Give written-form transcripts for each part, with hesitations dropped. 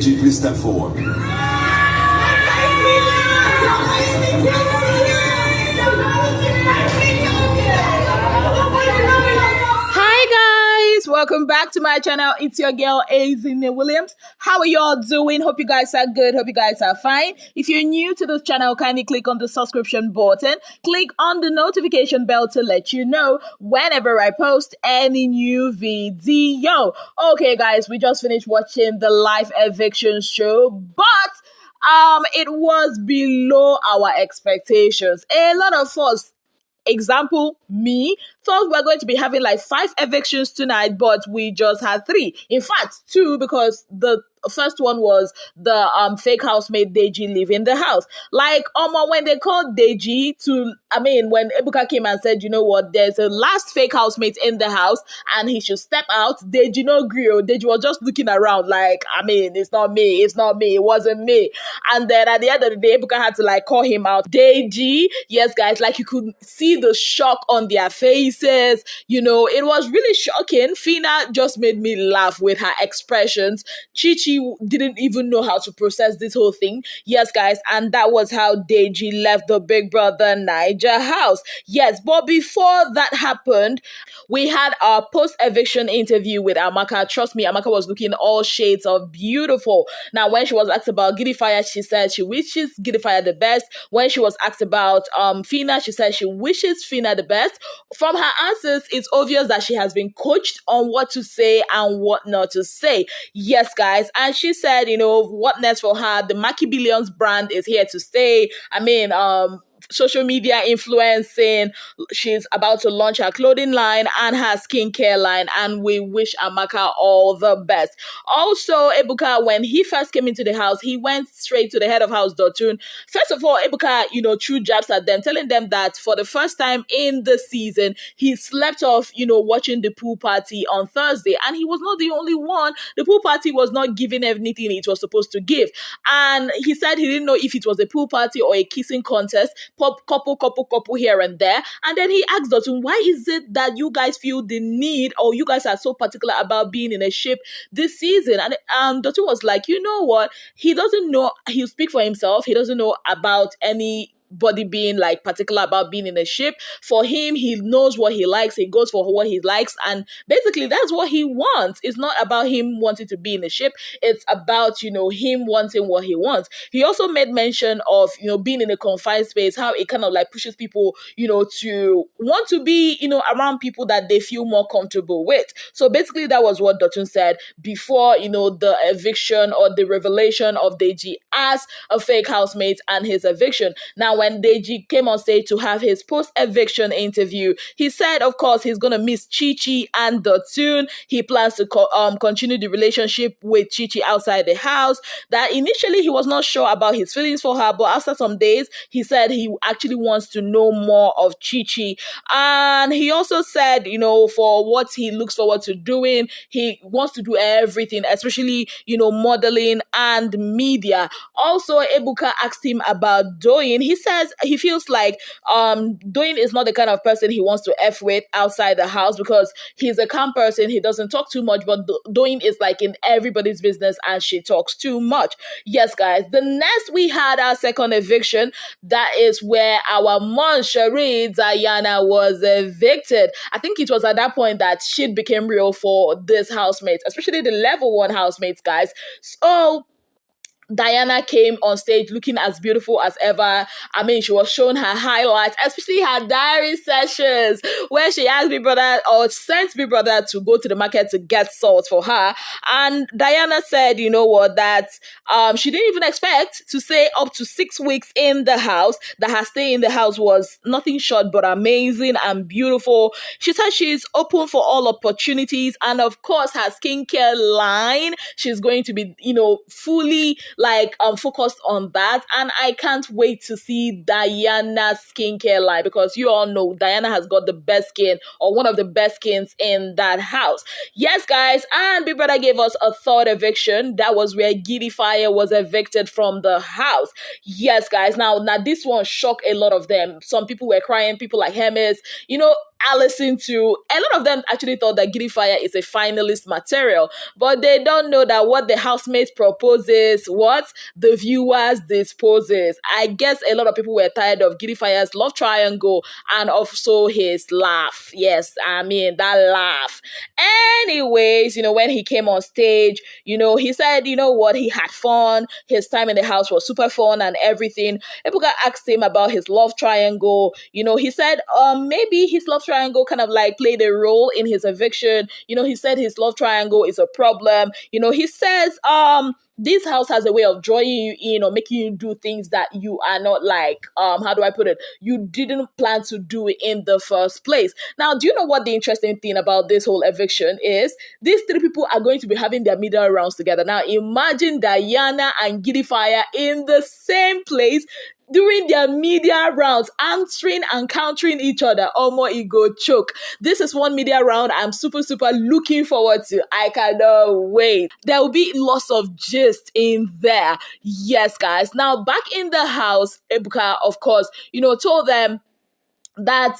Deji, please step forward. Welcome back to my channel. It's your girl Williams. How are y'all doing? Hope you guys are good. Hope you guys are fine. If you're new to this channel, kindly click on the subscription button. Click on the notification bell to let you know whenever I post any new video. Okay, guys, we just finished watching the live eviction show, but it was below our expectations. A lot of us, example, me, thought we're going to be having like 5 evictions tonight, but we just had 3. In fact, 2, because the first one was the fake housemate Deji leaving the house. Like, when they called Deji when Ebuka came and said, you know what, there's a last fake housemate in the house and he should step out, Deji no gree. Deji was just looking around like, it's not me, it wasn't me. And then at the end of the day, Ebuka had to like call him out. Deji, yes guys, like you could see the shock on their faces. You know, it was really shocking. Phyna just made me laugh with her expressions. Chichi didn't even know how to process this whole thing. Yes, guys, and that was how Deji left the Big Brother Naija house. Yes, but before that happened, we had our post-eviction interview with Amaka. Trust me, Amaka was looking all shades of beautiful. Now, when she was asked about Gidifya, she said she wishes Gidifya the best. When she was asked about Phyna, she said she wishes Phyna the best. From her answers, it's obvious that she has been coached on what to say and what not to say. Yes, guys. And she said, you know, what next for her? The Maki Billions brand is here to stay. Social media influencing. She's about to launch her clothing line and her skincare line, and we wish Amaka all the best. Also, Ebuka, when he first came into the house, he went straight to the head of house, Dotun. First of all, Ebuka, threw jabs at them, telling them that for the first time in the season, he slept off, watching the pool party on Thursday, and he was not the only one. The pool party was not giving anything it was supposed to give, and he said he didn't know if it was a pool party or a kissing contest. Couple here and there. And then he asked Dotun, why is it that you guys feel the need, or you guys are so particular about being in a ship this season? And Dotun was like, you know what? He doesn't know. He'll speak for himself. He doesn't know about anybody being like particular about being in a ship. For him, he knows what he likes. He goes for what he likes. And basically, that's what he wants. It's not about him wanting to be in a ship. It's about, him wanting what he wants. He also made mention of, being in a confined space, how it kind of like pushes people, to want to be, around people that they feel more comfortable with. So basically, that was what Dotun said before, the eviction or the revelation of Deji as a fake housemate and his eviction. Now, when Deji came on stage to have his post-eviction interview, he said, of course, he's going to miss Chichi and Dotun. He plans to continue the relationship with Chichi outside the house. That initially he was not sure about his feelings for her, but after some days, he said he actually wants to know more of Chichi. And he also said, for what he looks forward to doing, he wants to do everything, especially, modeling and media. Also, Ebuka asked him about Doyin. He says he feels like Doyin is not the kind of person he wants to F with outside the house because he's a calm person. He doesn't talk too much, but Doyin is like in everybody's business and she talks too much. Yes, guys. The next we had our second eviction. That is where our mom, Cherie Diana, was evicted. I think it was at that point that shit became real for this housemates, especially the level 1 housemates, guys. So Diana came on stage looking as beautiful as ever. She was showing her highlights, especially her diary sessions, where she asked Big Brother or sent Big Brother to go to the market to get salt for her. And Diana said, that she didn't even expect to stay up to 6 weeks in the house, that her stay in the house was nothing short but amazing and beautiful. She said she's open for all opportunities, and of course her skincare line, she's going to be, fully focused on that. And I can't wait to see Diana's skincare line, because you all know Diana has got the best skin, or one of the best skins in that house. Yes, guys. And Big Brother gave us a third eviction. That was where Gidifya was evicted from the house. Yes, guys. Now this one shocked a lot of them. Some people were crying, people like Hermes, Allison too. A lot of them actually thought that Gidifya is a finalist material, but they don't know that what the housemates proposes, what the viewers disposes. I guess a lot of people were tired of Gidifya's love triangle and also his laugh. Yes, I mean that laugh. Anyways, when he came on stage, he said, what, he had fun. His time in the house was super fun and everything. Ebuka asked him about his love triangle. He said, maybe his love triangle kind of like played a role in his eviction. He said his love triangle is a problem. He says, this house has a way of drawing you in or making you do things that you are not like, how do I put it? You didn't plan to do it in the first place. Now, do you know what the interesting thing about this whole eviction is? These three people are going to be having their middle rounds together. Now, imagine Diana and Gidifya in the same place during their media rounds, answering and countering each other. Omo, ego choke. This is one media round I'm super looking forward to. I cannot wait. There will be lots of gist in there. Yes, guys. Now, back in the house, Ebuka, of course, told them that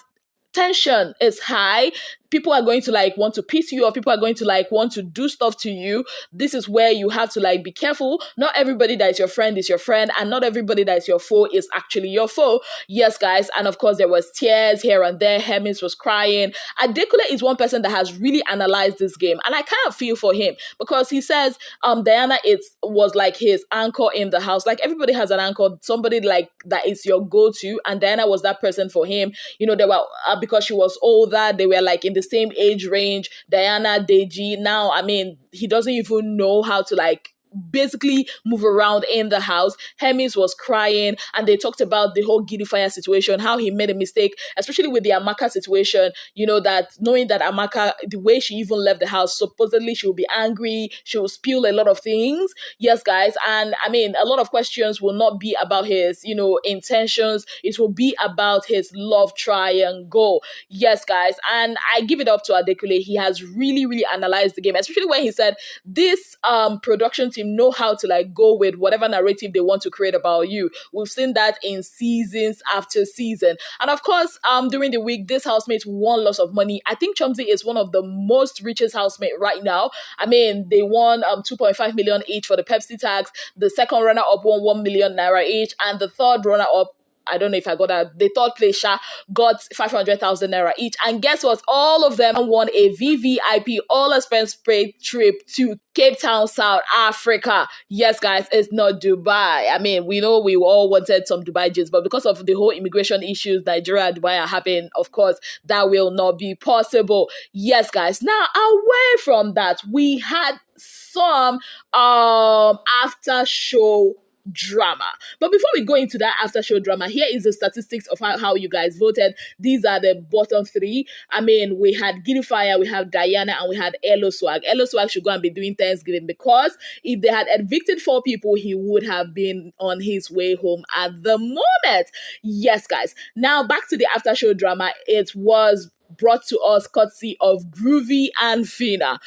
tension is high. People are going to like want to piss you off. People are going to like want to do stuff to you. This is where you have to like be careful. Not everybody that is your friend is your friend, and not everybody that is your foe is actually your foe. Yes, guys. And of course, there was tears here and there. Hermes was crying. Adekule is one person that has really analyzed this game, and I kind of feel for him because he says Diana was like his anchor in the house. Like everybody has an anchor, somebody like that is your go-to, and Diana was that person for him. They were because she was older. They were like in the same age range. Diana, Deji. Now, I mean, he doesn't even know how to like basically move around in the house. Hermes was crying, and they talked about the whole Gidifya situation, how he made a mistake, especially with the Amaka situation, that knowing that Amaka, the way she even left the house, supposedly she will be angry, she will spill a lot of things. Yes, guys. And I mean, a lot of questions will not be about his, intentions. It will be about his love triangle. Yes, guys. And I give it up to Adekule. He has really analyzed the game, especially when he said this production team know how to like go with whatever narrative they want to create about you. We've seen that in seasons after season. And of course, during the week, this housemate won lots of money. I think Chizzy is one of the most richest housemate right now. I mean, they won 2.5 million each for the Pepsi tax. The second runner-up won 1 million naira each, and the third runner-up, I don't know if I got that. The third place got 500,000 naira each. And guess what? All of them won a VVIP all-expense paid trip to Cape Town, South Africa. Yes, guys, it's not Dubai. I mean, we know we all wanted some Dubai gist, but because of the whole immigration issues Nigeria and Dubai are having, of course, that will not be possible. Yes, guys. Now, away from that, we had some after show drama. But before we go into that after show drama, here is the statistics of how you guys voted. These are the bottom three. I mean, we had Gidifya, we have Diana, and we had Elo Swag. Elo Swag should go and be doing Thanksgiving because if they had evicted 4 people, he would have been on his way home at the moment. Yes, guys. Now back to the after show drama. It was brought to us courtesy of Groovy and Phyna.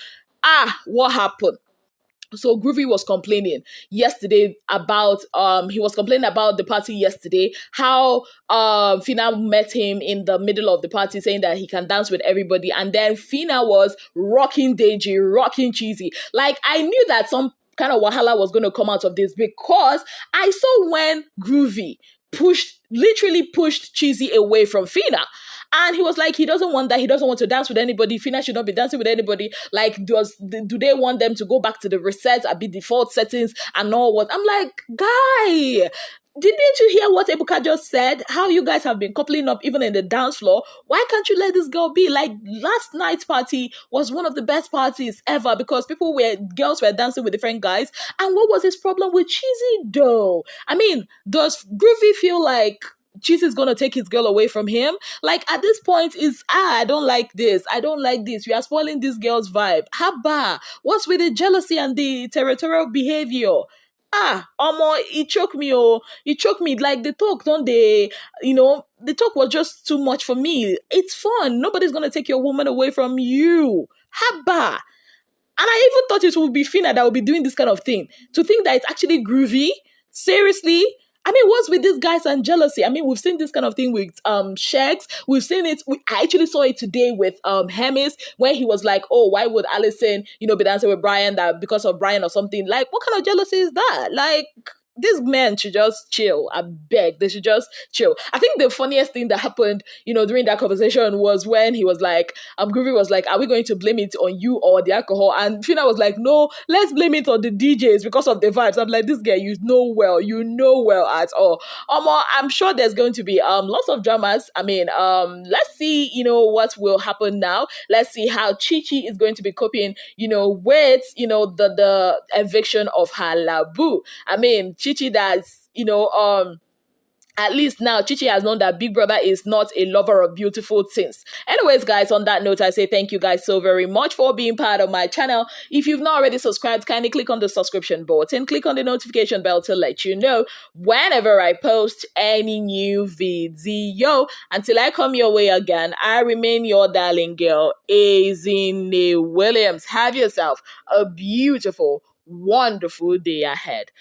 What happened? So Groovy was complaining yesterday about he was complaining about the party yesterday, how Phyna met him in the middle of the party saying that he can dance with everybody, and then Phyna was rocking Deji, rocking Chizzy. Like, I knew that some kind of wahala was going to come out of this because I saw when Groovy literally pushed Chizzy away from Phyna. And he was like, he doesn't want that. He doesn't want to dance with anybody. Phyna should not be dancing with anybody. Like, do they want them to go back to the reset, the default settings and all what? I'm like, guy, didn't you hear what Ebuka just said? How you guys have been coupling up even in the dance floor. Why can't you let this girl be? Like, last night's party was one of the best parties ever because girls were dancing with different guys. And what was his problem with Chizzy though? I mean, does Groovy feel like Chizzy is gonna take his girl away from him? Like, at this point, I don't like this. I don't like this. You are spoiling this girl's vibe. Haba, what's with the jealousy and the territorial behavior? Omo, it choked me. It choked me. Like, the talk, the talk was just too much for me. It's fun. Nobody's gonna take your woman away from you. Haba. And I even thought it would be Phyna that would be doing this kind of thing. To think that it's actually Groovy? Seriously? I mean, what's with these guys and jealousy? I mean, we've seen this kind of thing with Shex. We've seen it. I actually saw it today with Hermes, where he was like, "Oh, why would Allison, be dancing with Brian that because of Brian or something?" Like, what kind of jealousy is that? Like, these men should just chill. I beg, they should just chill. I think the funniest thing that happened, during that conversation was when he was like, Groovy was like, "Are we going to blame it on you or the alcohol?" And Phyna was like, "No, let's blame it on the DJs because of the vibes." I'm like, this guy, you know well at all. I'm sure there's going to be lots of dramas. I mean, let's see, what will happen now. Let's see how Chichi is going to be coping, with the eviction of her labu. I mean, Chichi that's, at least now Chichi has known that Big Brother is not a lover of beautiful things. Anyways, guys, on that note, I say thank you guys so very much for being part of my channel. If you've not already subscribed, kindly click on the subscription button, click on the notification bell to let you know whenever I post any new video. Until I come your way again, I remain your darling girl, Ezine Williams. Have yourself a beautiful, wonderful day ahead.